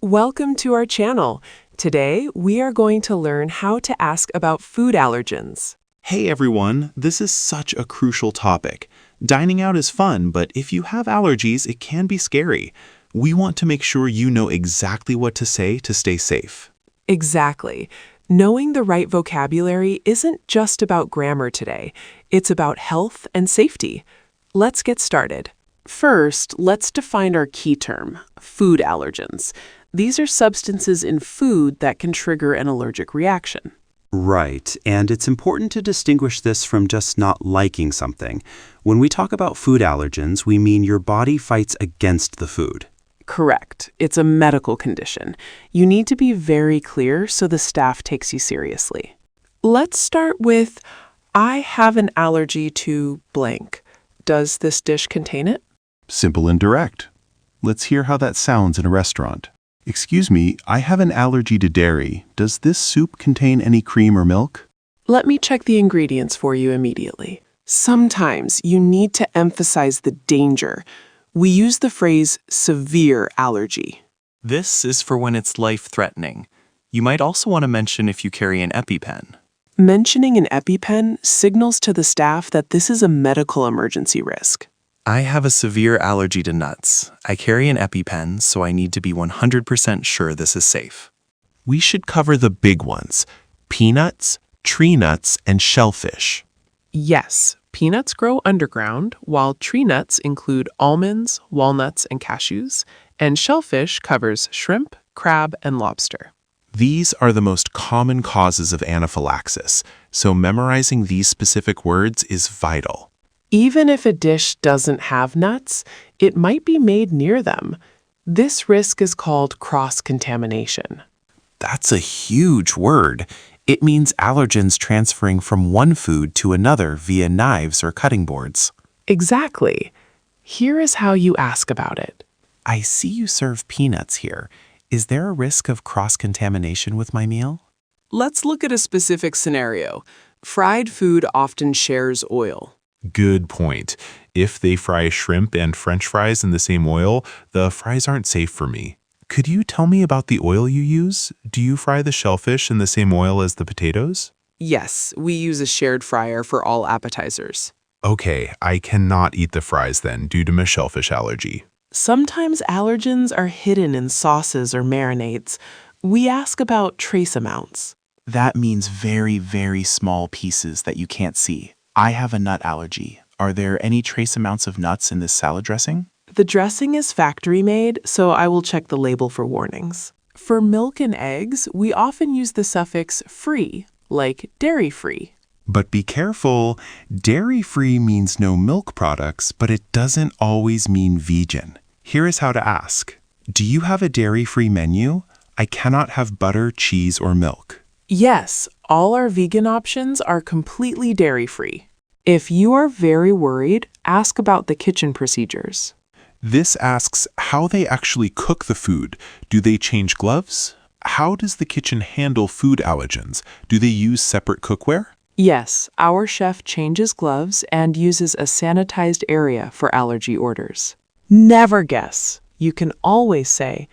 Welcome to our channel. Today, we are going to learn how to ask about food allergens. Hey everyone, this is such a crucial topic. Dining out is fun, but if you have allergies, it can be scary. We want to make sure you know exactly what to say to stay safe. Exactly. Knowing the right vocabulary isn't just about grammar today. It's about health and safety. Let's get started. First, let's define our key term, food allergens. These are substances in food that can trigger an allergic reaction. Right, and it's important to distinguish this from just not liking something. When we talk about food allergens, we mean your body fights against the food. Correct. It's a medical condition. You need to be very clear so the staff takes you seriously. Let's start with, I have an allergy to blank. Does this dish contain it? Simple and direct. Let's hear how that sounds in a restaurant. Excuse me, I have an allergy to dairy. Does this soup contain any cream or milk? Let me check the ingredients for you immediately. Sometimes you need to emphasize the danger. We use the phrase severe allergy. This is for when it's life-threatening. You might also want to mention if you carry an EpiPen. Mentioning an EpiPen signals to the staff that this is a medical emergency risk. I have a severe allergy to nuts. I carry an EpiPen, so I need to be 100% sure this is safe. We should cover the big ones: peanuts, tree nuts, and shellfish. Yes, peanuts grow underground, while tree nuts include almonds, walnuts, and cashews, and shellfish covers shrimp, crab, and lobster. These are the most common causes of anaphylaxis, so memorizing these specific words is vital. Even if a dish doesn't have nuts, it might be made near them. This risk is called cross-contamination. That's a huge word. It means allergens transferring from one food to another via knives or cutting boards. Exactly. Here is how you ask about it. I see you serve peanuts here. Is there a risk of cross-contamination with my meal? Let's look at a specific scenario. Fried food often shares oil. Good point. If they fry shrimp and French fries in the same oil, the fries aren't safe for me. Could you tell me about the oil you use? Do you fry the shellfish in the same oil as the potatoes? Yes, we use a shared fryer for all appetizers. Okay, I cannot eat the fries then due to my shellfish allergy. Sometimes allergens are hidden in sauces or marinades. We ask about trace amounts. That means very, very small pieces that you can't see. I have a nut allergy. Are there any trace amounts of nuts in this salad dressing? The dressing is factory made, so I will check the label for warnings. For milk and eggs, we often use the suffix free, like dairy-free. But be careful, dairy-free means no milk products, but it doesn't always mean vegan. Here is how to ask. Do you have a dairy-free menu? I cannot have butter, cheese, or milk. Yes, all our vegan options are completely dairy-free. If you are very worried, ask about the kitchen procedures. This asks how they actually cook the food. Do they change gloves? How does the kitchen handle food allergens? Do they use separate cookware? Yes, our chef changes gloves and uses a sanitized area for allergy orders. Never guess. You can always say,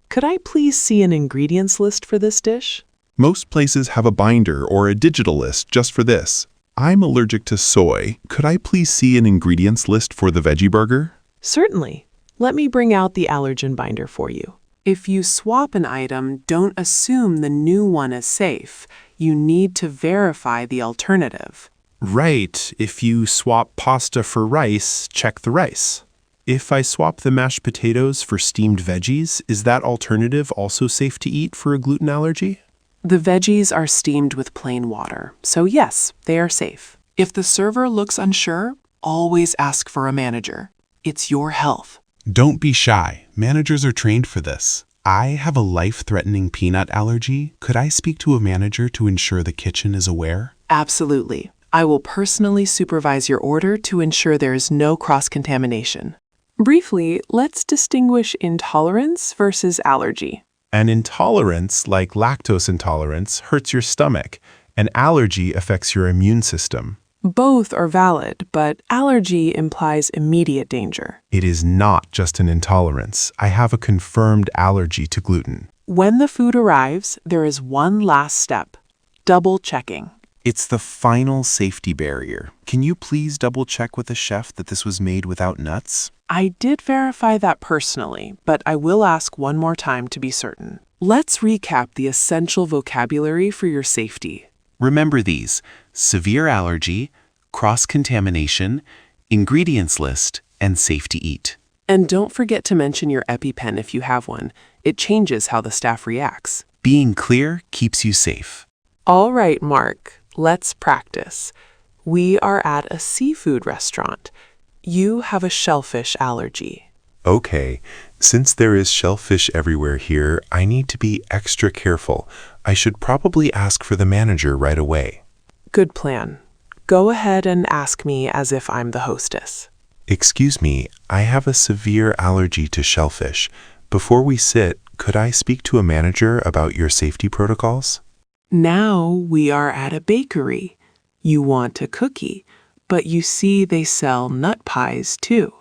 "Could I please see an ingredients list for this dish?" Most places have a binder or a digital list just for this. I'm allergic to soy. Could I please see an ingredients list for the veggie burger? Certainly. Let me bring out the allergen binder for you. If you swap an item, don't assume the new one is safe. You need to verify the alternative. Right, if you swap pasta for rice, check the rice. If I swap the mashed potatoes for steamed veggies, is that alternative also safe to eat for a gluten allergy? The veggies are steamed with plain water, so yes, they are safe. If the server looks unsure, always ask for a manager. It's your health. Don't be shy. Managers are trained for this. I have a life-threatening peanut allergy. Could I speak to a manager to ensure the kitchen is aware? Absolutely. I will personally supervise your order to ensure there is no cross-contamination. Briefly, let's distinguish intolerance versus allergy. An intolerance, like lactose intolerance, hurts your stomach. An allergy affects your immune system. Both are valid, but allergy implies immediate danger. It is not just an intolerance. I have a confirmed allergy to gluten. When the food arrives, there is one last step: double checking. It's the final safety barrier. Can you please double check with the chef that this was made without nuts? I did verify that personally, but I will ask one more time to be certain. Let's recap the essential vocabulary for your safety. Remember these: severe allergy, cross-contamination, ingredients list, and safe to eat. And don't forget to mention your EpiPen if you have one. It changes how the staff reacts. Being clear keeps you safe. All right, Mark, let's practice. We are at a seafood restaurant. You have a shellfish allergy. Okay, since there is shellfish everywhere here, I need to be extra careful. I should probably ask for the manager right away. Good plan. Go ahead and ask me as if I'm the hostess. Excuse me, I have a severe allergy to shellfish. Before we sit, could I speak to a manager about your safety protocols? Now we are at a bakery. You want a cookie, but you see they sell nut pies too.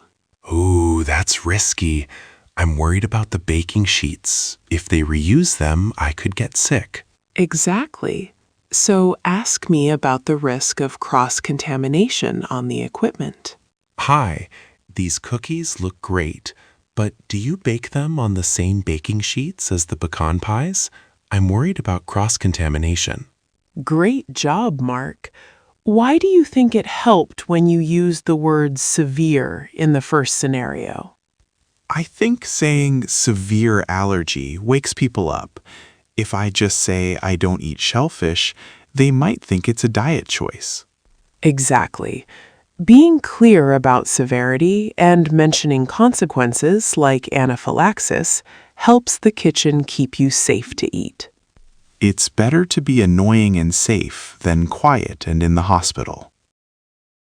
Ooh, that's risky. I'm worried about the baking sheets. If they reuse them, I could get sick. Exactly. So ask me about the risk of cross-contamination on the equipment. Hi, these cookies look great, but do you bake them on the same baking sheets as the pecan pies? I'm worried about cross-contamination. Great job, Mark. Why do you think it helped when you used the word severe in the first scenario? I think saying severe allergy wakes people up. If I just say I don't eat shellfish, they might think it's a diet choice. Exactly. Being clear about severity and mentioning consequences like anaphylaxis helps the kitchen keep you safe to eat. It's better to be annoying and safe than quiet and in the hospital.